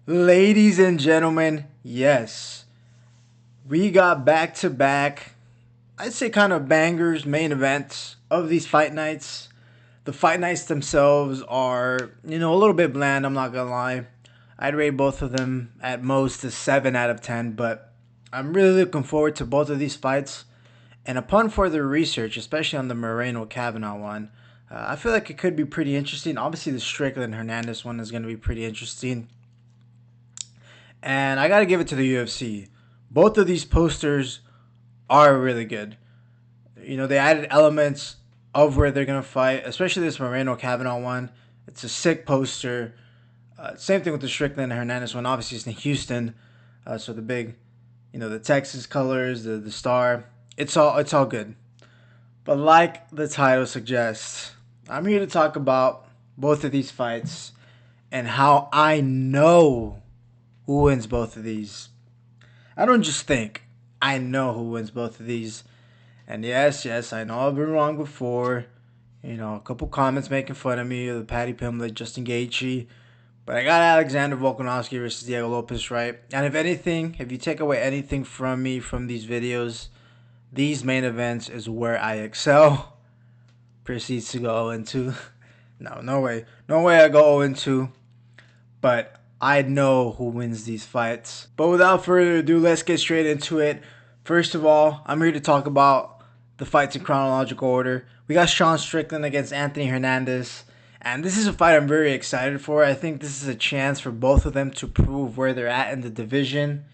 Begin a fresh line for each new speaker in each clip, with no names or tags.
Ladies and gentlemen, yes, we got back-to-back, I'd say kind of bangers, main events of these fight nights. The fight nights themselves are, a little bit bland, I'm not gonna lie. I'd rate both of them at most a 7 out of 10, but I'm really looking forward to both of these fights. And upon further research, especially on the Moreno Kavanagh one, I feel like it could be pretty interesting. Obviously, the Strickland Hernandez one is going to be pretty interesting. And I got to give it to the UFC. Both of these posters are really good. They added elements of where they're going to fight, especially this Moreno Kavanagh one. It's a sick poster. Same thing with the Strickland Hernandez one. Obviously, it's in Houston. So the big, the Texas colors, the star. It's all good. But like the title suggests, I'm here to talk about both of these fights and how I know who wins both of these. I don't just think. I know who wins both of these. And yes, I know I've been wrong before. A couple comments making fun of me, the Patty Pimblett, Justin Gaethje. But I got Alexander Volkanovski versus Diego Lopez right. And if you take away anything from me from these videos, these main events is where I excel. Proceeds to go into. No way. No way I go 0-2. But I know who wins these fights. But without further ado, let's get straight into it. First of all, I'm here to talk about the fights in chronological order. We got Sean Strickland against Anthony Hernandez. And this is a fight I'm very excited for. I think this is a chance for both of them to prove where they're at in the division,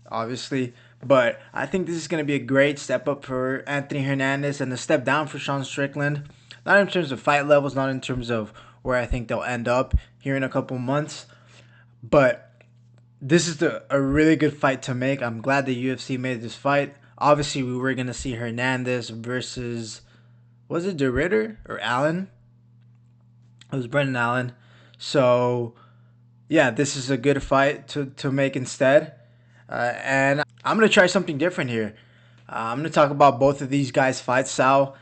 obviously. But I think this is going to be a great step up for Anthony Hernandez and a step down for Sean Strickland. Not in terms of fight levels, not in terms of where I think they'll end up here in a couple months. But this is a really good fight to make. I'm glad the UFC made this fight. Obviously, we were going to see Hernandez versus, was it De Ritter or Allen? It was Brendan Allen. So, yeah, this is a good fight to make instead. And I'm going to try something different here. I'm going to talk about both of these guys' fight style.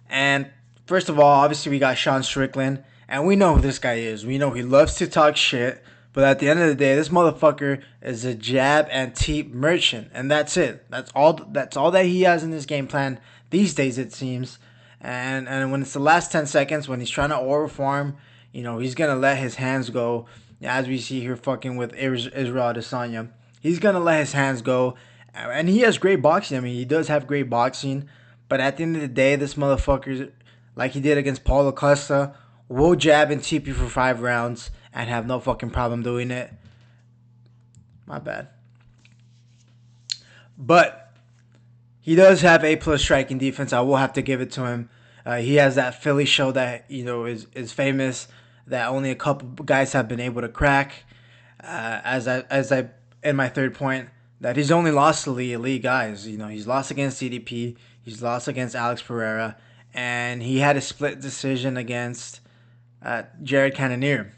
And first of all, obviously, we got Sean Strickland. And we know who this guy is. We know he loves to talk shit. But at the end of the day, this motherfucker is a jab and teep merchant. And that's it. That's all that he has in his game plan these days, it seems. And when it's the last 10 seconds, when he's trying to overform, he's going to let his hands go. As we see here fucking with Israel Adesanya. He's going to let his hands go. And he has great boxing. I mean, he does have great boxing. But at the end of the day, this motherfucker, like he did against Paulo Costa, will jab and TP for 5 rounds and have no fucking problem doing it. My bad. But he does have A+ striking defense. I will have to give it to him. He has that Philly show that is famous, that only a couple guys have been able to crack. As I in my third point, that he's only lost to the elite guys. He's lost against DDP, he's lost against Alex Pereira, and he had a split decision against Jared Cannonier.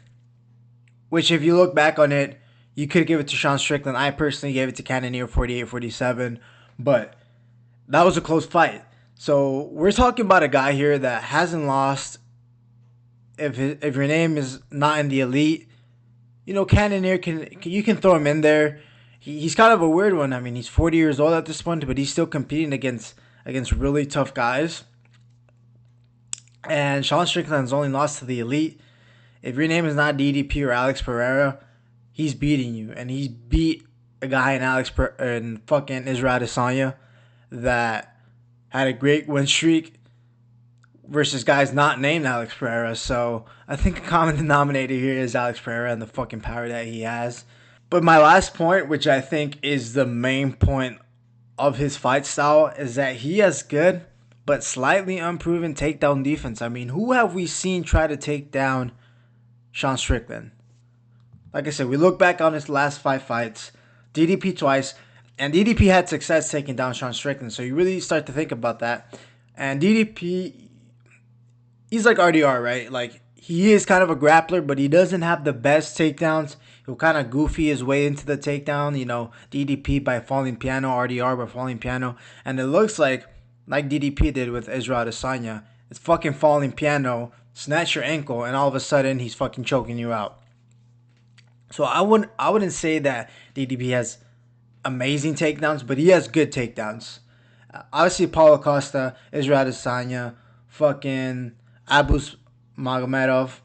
Which, if you look back on it, you could give it to Sean Strickland. I personally gave it to Cannonier 48-47, but that was a close fight. So we're talking about a guy here that hasn't lost. If your name is not in the elite, Cannonier you can throw him in there. He's kind of a weird one. I mean, he's 40 years old at this point, but he's still competing against really tough guys. And Sean Strickland's only lost to the elite. If your name is not DDP or Alex Pereira, he's beating you, and he's beat a guy in fucking Israel Adesanya that had a great win streak versus guys not named Alex Pereira. So I think a common denominator here is Alex Pereira and the fucking power that he has. But my last point, which I think is the main point of his fight style, is that he has good but slightly unproven takedown defense. I mean, who have we seen try to take down Sean Strickland? Like I said, we look back on his last 5 fights. DDP twice. And DDP had success taking down Sean Strickland. So you really start to think about that. And DDP, he's like RDR, right? Like, he is kind of a grappler, but he doesn't have the best takedowns. He'll kind of goofy his way into the takedown. DDP by falling piano, RDR by falling piano. And it looks like DDP did with Israel Adesanya. It's fucking falling piano, snatch your ankle, and all of a sudden he's fucking choking you out. So I wouldn't say that DDP has amazing takedowns, but he has good takedowns. Obviously, Paulo Costa, Israel Adesanya, fucking Abus Magomedov.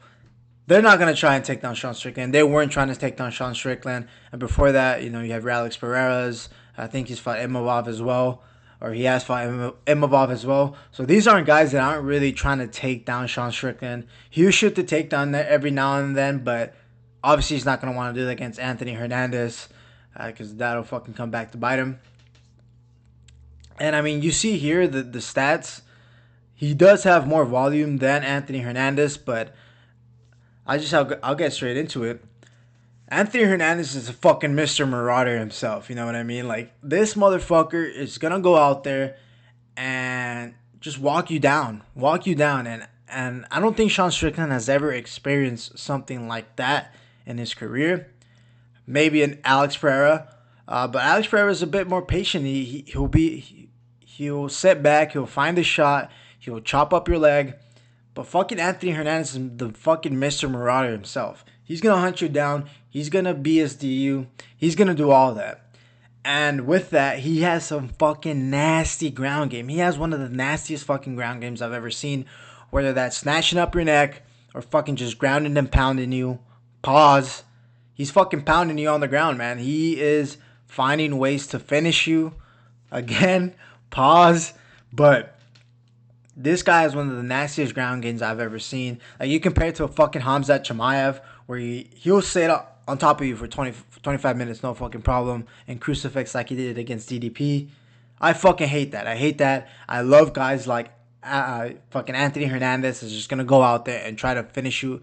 They're not gonna try and take down Sean Strickland. They weren't trying to take down Sean Strickland. And before that, you have Alex Pereira's. I think he's fought Imavov as well, or he has fought Imavov as well. So these aren't guys that aren't really trying to take down Sean Strickland. He'll shoot the takedown there every now and then, but obviously he's not gonna want to do that against Anthony Hernandez, because that'll fucking come back to bite him. And I mean, you see here the stats. He does have more volume than Anthony Hernandez, but I'll get straight into it. Anthony Hernandez is a fucking Mr. Marauder himself. You know what I mean? Like, this motherfucker is gonna go out there and just walk you down. And I don't think Sean Strickland has ever experienced something like that in his career. Maybe an Alex Pereira, but Alex Pereira is a bit more patient. He'll sit back, he'll find the shot, he'll chop up your leg. But fucking Anthony Hernandez is the fucking Mr. Marauder himself. He's gonna hunt you down. He's gonna BSD you. He's gonna do all that. And with that, he has some fucking nasty ground game. He has one of the nastiest fucking ground games I've ever seen. Whether that's snatching up your neck or fucking just grounding and pounding you. Pause. He's fucking pounding you on the ground, man. He is finding ways to finish you. Again, pause. But this guy is one of the nastiest ground games I've ever seen. Like, you compare it to a fucking Khamzat Chimaev, where he'll sit up on top of you for 25 minutes, no fucking problem, and crucifix like he did against DDP. I fucking hate that. I hate that. I love guys like fucking Anthony Hernandez is just going to go out there and try to finish you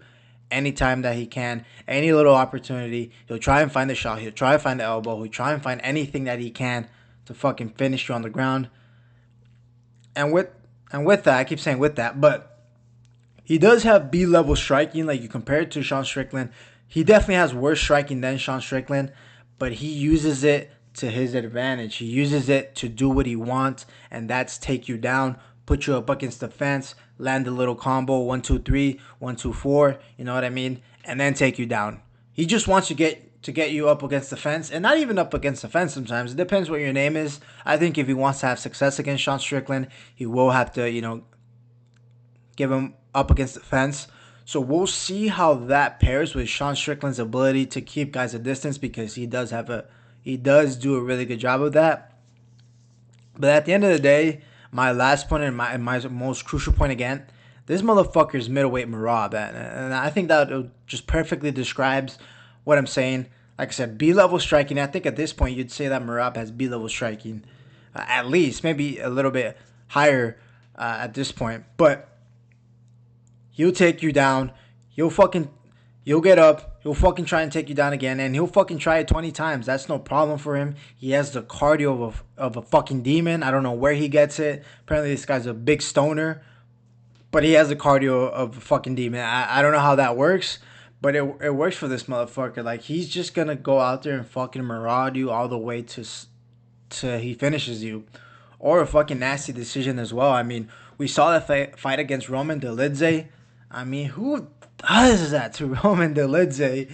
anytime that he can. Any little opportunity, he'll try and find the shot. He'll try and find the elbow. He'll try and find anything that he can to fucking finish you on the ground. And with that, I keep saying with that, but he does have B-level striking. Like, you compare it to Sean Strickland, he definitely has worse striking than Sean Strickland, but he uses it to his advantage. He uses it to do what he wants, and that's take you down, put you up against the fence, land a little combo, 1, 2, 3, 1, 2, 4, you know what I mean, and then take you down. He just wants to get you up against the fence, and not even up against the fence sometimes. It depends what your name is. I think if he wants to have success against Sean Strickland, he will have to, give him up against the fence. So we'll see how that pairs with Sean Strickland's ability to keep guys at distance, because he does do a really good job of that. But at the end of the day, my last point and my most crucial point again, this motherfucker is middleweight Merab, and I think that just perfectly describes what I'm saying. Like I said, B-level striking. I think at this point you'd say that Merab has B-level striking, at least maybe a little bit higher at this point. But he'll take you down. You'll get up. He'll fucking try and take you down again, and he'll fucking try it 20 times. That's no problem for him. He has the cardio of a fucking demon. I don't know where he gets it. Apparently this guy's a big stoner, but he has the cardio of a fucking demon. I don't know how that works, but it works for this motherfucker. Like, he's just gonna go out there and fucking maraud you all the way to he finishes you, or a fucking nasty decision as well. I mean, we saw that fight against Roman Dolidze. I mean, who does that to Roman Dolidze?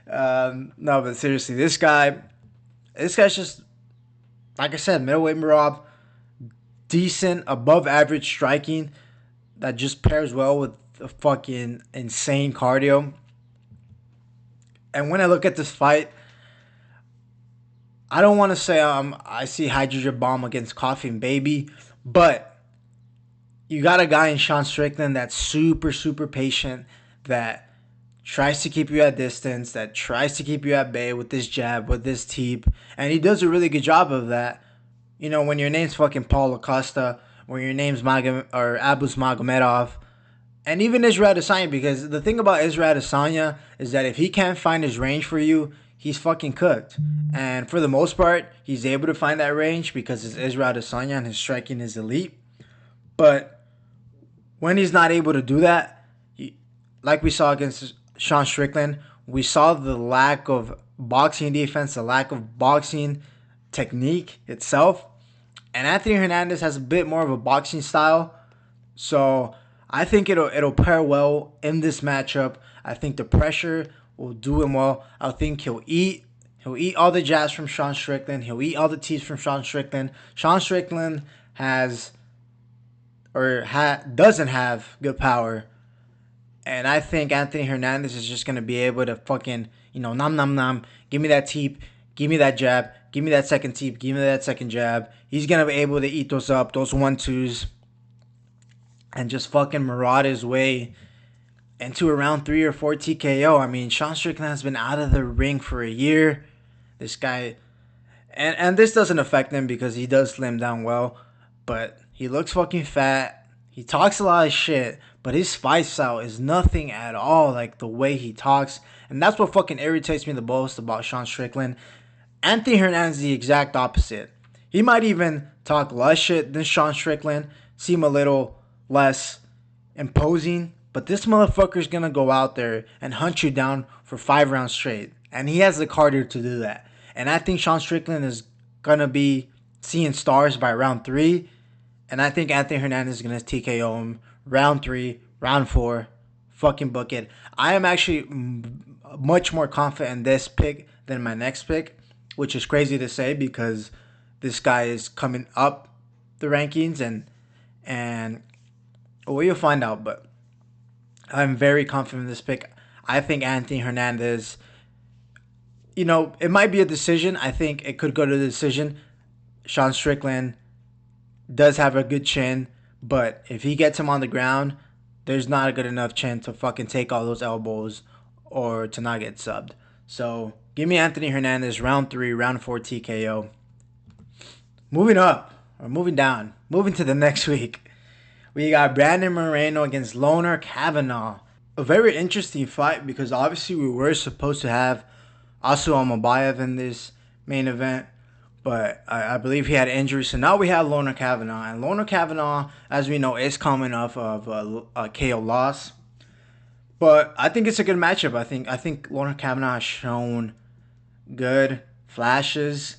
No, but seriously, this guy's just, like I said, middleweight Merab, decent, above average striking that just pairs well with a fucking insane cardio. And when I look at this fight, I don't want to say I see hydrogen bomb against Coffee and Baby, but you got a guy in Sean Strickland that's super, super patient, that tries to keep you at distance, that tries to keep you at bay with this jab, with this teep, and he does a really good job of that. When your name's fucking Paulo Costa, when your name's Abus Magomedov, and even Israel Adesanya, because the thing about Israel Adesanya is that if he can't find his range for you, he's fucking cooked. And for the most part, he's able to find that range because it's Israel Adesanya and his striking is elite. But when he's not able to do that, like we saw against Sean Strickland, we saw the lack of boxing defense, the lack of boxing technique itself. And Anthony Hernandez has a bit more of a boxing style. So I think it'll pair well in this matchup. I think the pressure will do him well. I think he'll eat all the jabs from Sean Strickland. He'll eat all the tees from Sean Strickland. Sean Strickland doesn't have good power. And I think Anthony Hernandez is just going to be able to fucking, nom nom nom, give me that teep, give me that jab, give me that second teep, give me that second jab. He's going to be able to eat those up, those 1-2s, and just fucking maraud his way into a round 3 or 4 TKO. I mean, Sean Strickland has been out of the ring for a year. This guy, and this doesn't affect him because he does slim down well, but he looks fucking fat. He talks a lot of shit, but his fight style is nothing at all like the way he talks. And that's what fucking irritates me the most about Sean Strickland. Anthony Hernandez is the exact opposite. He might even talk less shit than Sean Strickland, seem a little less imposing, but this motherfucker's gonna go out there and hunt you down for 5 rounds straight. And he has the cardio to do that. And I think Sean Strickland is gonna be seeing stars by round 3. And I think Anthony Hernandez is going to TKO him round 3, round 4. Fucking book it. I am actually much more confident in this pick than my next pick, which is crazy to say because this guy is coming up the rankings and well, you'll find out. But I'm very confident in this pick. I think Anthony Hernandez, it might be a decision. I think it could go to the decision. Sean Strickland does have a good chin, but if he gets him on the ground, there's not a good enough chin to fucking take all those elbows or to not get subbed. So give me Anthony Hernandez round 3, round 4 TKO. Moving down, moving to the next week. We got Brandon Moreno against Lon'er Kavanagh. A very interesting fight because obviously we were supposed to have Asu Almabayev in this main event, but I believe he had injuries. So now we have Lon'er Kavanagh. And Lon'er Kavanagh, as we know, is coming off of a KO loss. But I think it's a good matchup. I think Lon'er Kavanagh has shown good flashes.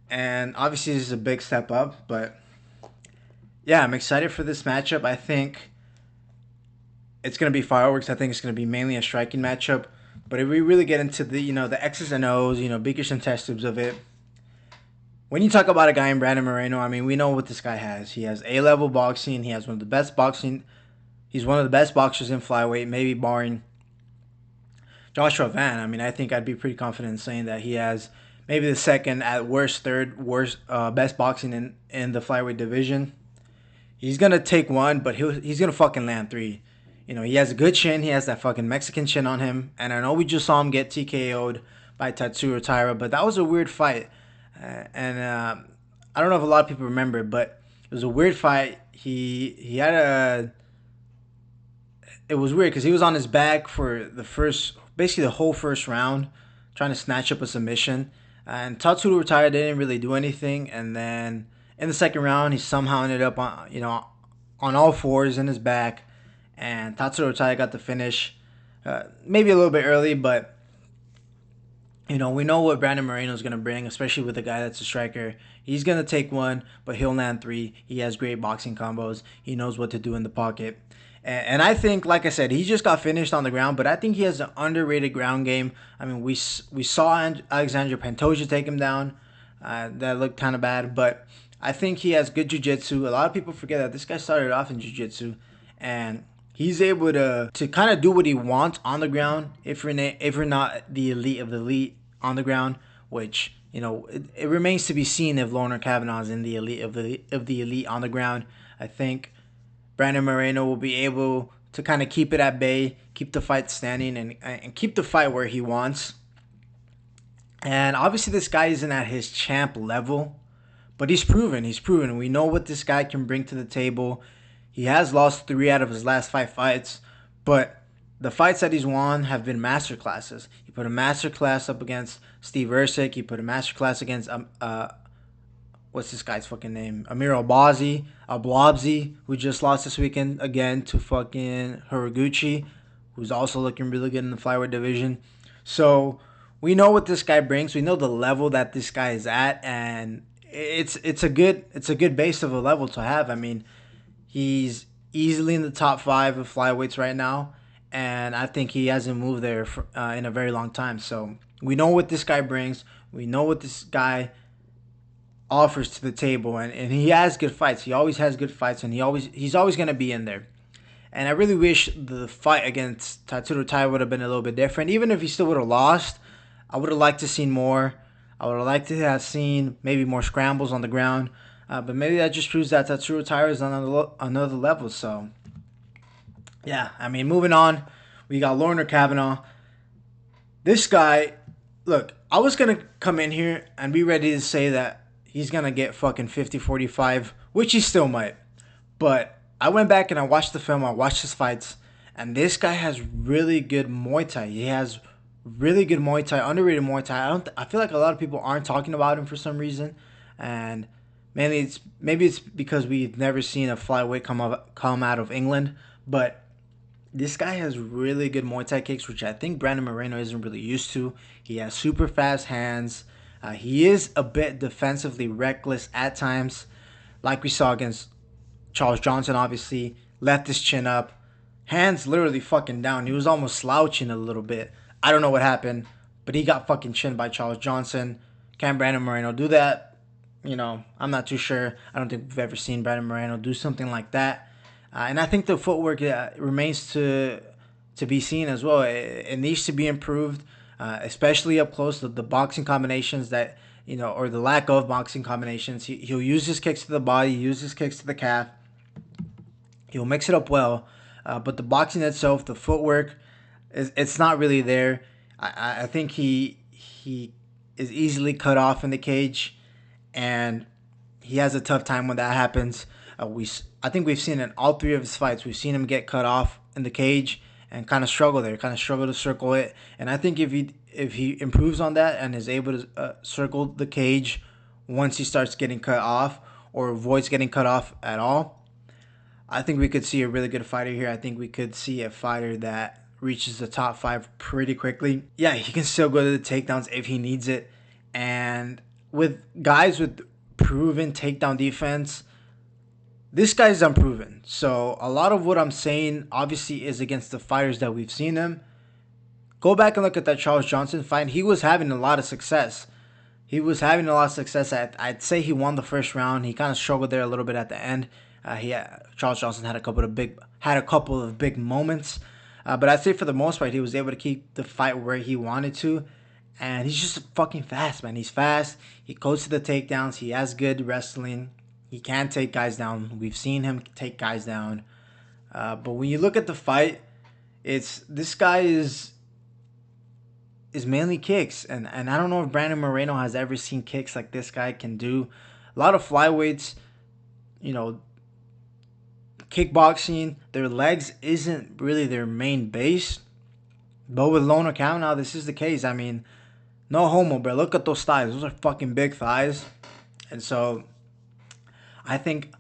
And obviously this is a big step up. But yeah, I'm excited for this matchup. I think it's going to be fireworks. I think it's going to be mainly a striking matchup. But if we really get into the, the X's and O's, biggest and test tubes of it, when you talk about a guy in Brandon Moreno, I mean, we know what this guy has. He has A-level boxing. He has one of the best boxing. He's one of the best boxers in flyweight, maybe barring Joshua Van. I mean, I think I'd be pretty confident in saying that he has maybe the second, at worst, third worst, best boxing in the flyweight division. He's going to take one, but he's going to fucking land 3. He has a good chin. He has that fucking Mexican chin on him. And I know we just saw him get TKO'd by Tatsuro Taira, but that was a weird fight. I don't know if a lot of people remember, but it was a weird fight. He had it was weird because he was on his back for basically the whole first round, trying to snatch up a submission. And Tatsuro Taira didn't really do anything. And then in the second round, he somehow ended up on all fours in his back, and Tatsuro Taira got the finish. Maybe a little bit early, but we know what Brandon Moreno is going to bring, especially with a guy that's a striker. He's going to take one, but he'll land 3. He has great boxing combos. He knows what to do in the pocket. And I think, like I said, he just got finished on the ground, but I think he has an underrated ground game. I mean, we saw Alexandre Pantoja take him down. That looked kind of bad, but I think he has good jiu-jitsu. A lot of people forget that this guy started off in jiu-jitsu, and he's able to kind of do what he wants on the ground if you're not the elite of the elite on the ground, which, it remains to be seen if Lon'er Kavanagh is in the elite of the elite on the ground. I think Brandon Moreno will be able to kind of keep it at bay, keep the fight standing, and keep the fight where he wants. And obviously this guy isn't at his champ level, but he's proven. We know what this guy can bring to the table. He has lost 3 out of his last 5 fights, but the fights that he's won have been masterclasses. He put a masterclass up against Steve Ercik. He put a masterclass against what's this guy's fucking name? Amir Alblabzi, who just lost this weekend again to fucking Horiguchi, who's also looking really good in the flyweight division. So we know what this guy brings. We know the level that this guy is at, and it's a good base of a level to have. I mean, he's easily in the top 5 of flyweights right now, and I think he hasn't moved there in a very long time. So we know what this guy brings. We know what this guy offers to the table, and he has good fights. He always has good fights, and he's always gonna be in there. And I really wish the fight against Tatsuro Tai would have been a little bit different. Even if he still would have lost, I would have liked to seen more. I would have liked to have seen maybe more scrambles on the ground. But maybe that just proves that Tatsuro Tai is on another level. So, yeah, I mean, moving on, we got Lon'er Kavanagh. This guy, look, I was going to come in here and be ready to say that he's going to get fucking 50-45, which he still might. But I went back and I watched the film, I watched his fights, and this guy has really good Muay Thai. He has really good Muay Thai, underrated Muay Thai. I feel like a lot of people aren't talking about him for some reason, and maybe it's because we've never seen a flyweight come out of England, but this guy has really good Muay Thai kicks, which I think Brandon Moreno isn't really used to. He has super fast hands. He is a bit defensively reckless at times, like we saw against Charles Johnson. Obviously left his chin up, hands literally fucking down. He was almost slouching a little bit. I don't know what happened, but he got fucking chinned by Charles Johnson. Can Brandon Moreno do that? I'm not too sure. I don't think we've ever seen Brandon Moreno do something like that. And I think the footwork remains to be seen as well. It needs to be improved, especially up close. The boxing combinations that, or the lack of boxing combinations. He'll use his kicks to the body, use his kicks to the calf. He'll mix it up well. But the boxing itself, the footwork, it's not really there. I think he is easily cut off in the cage, and he has a tough time when that happens. I think we've seen in all three of his fights, we've seen him get cut off in the cage and kind of struggle there, kind of struggle to circle it. And I think if he improves on that and is able to circle the cage once he starts getting cut off or avoids getting cut off at all, I think we could see a really good fighter here. I think we could see a fighter that reaches the top 5 pretty quickly. Yeah, he can still go to the takedowns if he needs it. And with guys with proven takedown defense, this guy's unproven. So a lot of what I'm saying obviously is against the fighters that we've seen him. Go back and look at that Charles Johnson fight. He was having a lot of success. I'd say he won the first round. He kind of struggled there a little bit at the end. Charles Johnson had a couple of big moments. But I'd say for the most part, he was able to keep the fight where he wanted to. And he's just fucking fast, man. He's fast. He goes to the takedowns. He has good wrestling. He can take guys down. We've seen him take guys down. But when you look at the fight, this guy is mainly kicks. And I don't know if Brandon Moreno has ever seen kicks like this guy can do. A lot of flyweights, kickboxing, their legs isn't really their main base. But with Lon'er Kavanagh, this is the case. I mean, no homo, bro. Look at those thighs. Those are fucking big thighs. And so I think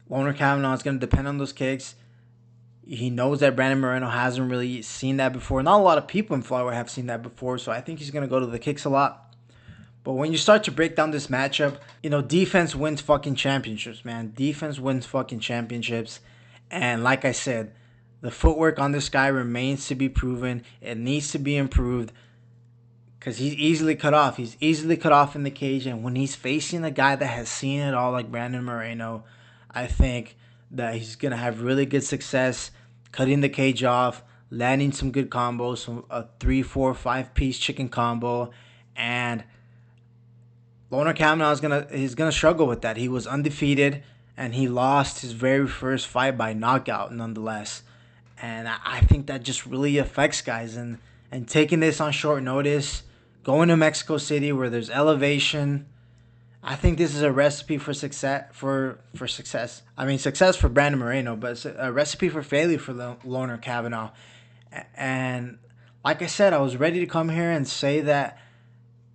Lon'er Kavanagh is going to depend on those kicks. He knows that Brandon Moreno hasn't really seen that before. Not a lot of people in flyweight have seen that before, so I think he's going to go to the kicks a lot. But when you start to break down this matchup, defense wins fucking championships, man. Defense wins fucking championships. And like I said, the footwork on this guy remains to be proven. It needs to be improved because he's easily cut off. He's easily cut off in the cage. And when he's facing a guy that has seen it all like Brandon Moreno, I think that he's going to have really good success cutting the cage off, landing some good combos, a 3, 4, 5-piece chicken combo. And Lon'er Kavanagh is gonna struggle with that. He was undefeated, and he lost his very first fight by knockout nonetheless. And I think that just really affects guys. And taking this on short notice, going to Mexico City where there's elevation, I think this is a recipe for success. For success. I mean, success for Brandon Moreno, but it's a recipe for failure for Lon'er Kavanagh. And like I said, I was ready to come here and say that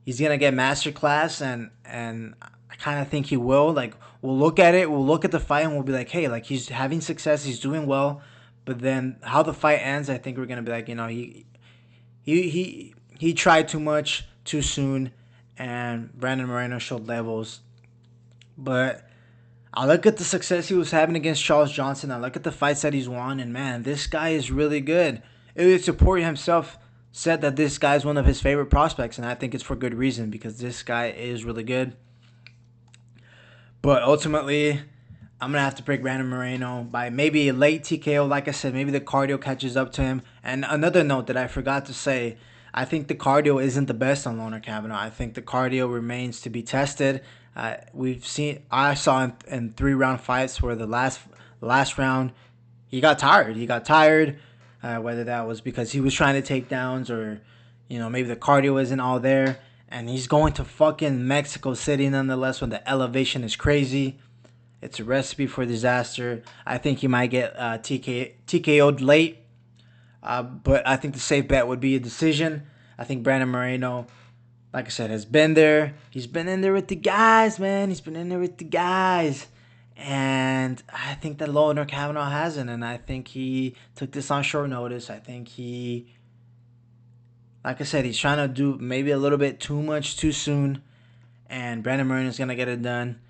he's gonna get masterclass, and I kind of think he will. Like, we'll look at it, we'll look at the fight, and we'll be like, hey, like, he's having success, he's doing well. But then how the fight ends, I think we're gonna be like, he tried too much too soon, and Brandon Moreno showed levels. But I look at the success he was having against Charles Johnson. I look at the fights that he's won, and man, this guy is really good. Ilya Taporia himself said that this guy's one of his favorite prospects, and I think it's for good reason because this guy is really good. But ultimately, I'm going to have to pick Brandon Moreno by maybe a late TKO. Like I said, maybe the cardio catches up to him. And another note that I forgot to say, I think the cardio isn't the best on Lon'er Kavanagh. I think the cardio remains to be tested. I saw in 3-round fights where the last round, he got tired. Whether that was because he was trying to take downs or, maybe the cardio isn't all there. And he's going to fucking Mexico City nonetheless when the elevation is crazy. It's a recipe for disaster. I think he might get TKO'd late. But I think the safe bet would be a decision. I think Brandon Moreno, like I said, has been there. He's been in there with the guys, man. And I think that Lon'er Kavanagh hasn't. And I think he took this on short notice. I think like I said, he's trying to do maybe a little bit too much too soon. And Brandon Moreno's going to get it done.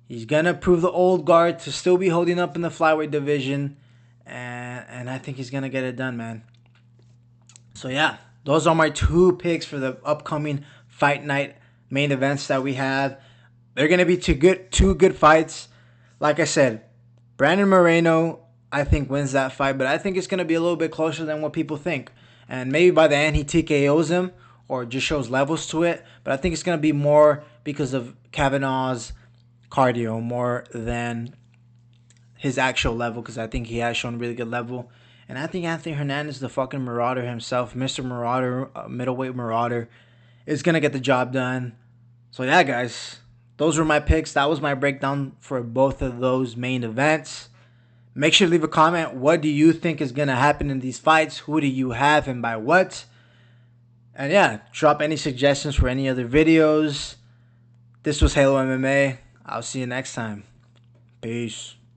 He's going to prove the old guard to still be holding up in the flyweight division. And I think he's going to get it done, man. So, yeah, those are my 2 picks for the upcoming Fight Night main events that we have. They're going to be two good fights. Like I said, Brandon Moreno, I think, wins that fight. But I think it's going to be a little bit closer than what people think. And maybe by the end he TKOs him or just shows levels to it. But I think it's going to be more because of Kavanagh's cardio more than his actual level, because I think he has shown really good level. And I think Anthony Hernandez, the fucking Marauder himself, Mr. Marauder, middleweight Marauder, is going to get the job done. So yeah, guys, those were my picks. That was my breakdown for both of those main events. Make sure to leave a comment. What do you think is going to happen in these fights? Who do you have and by what? And yeah, drop any suggestions for any other videos. This was Halo MMA. I'll see you next time. Peace.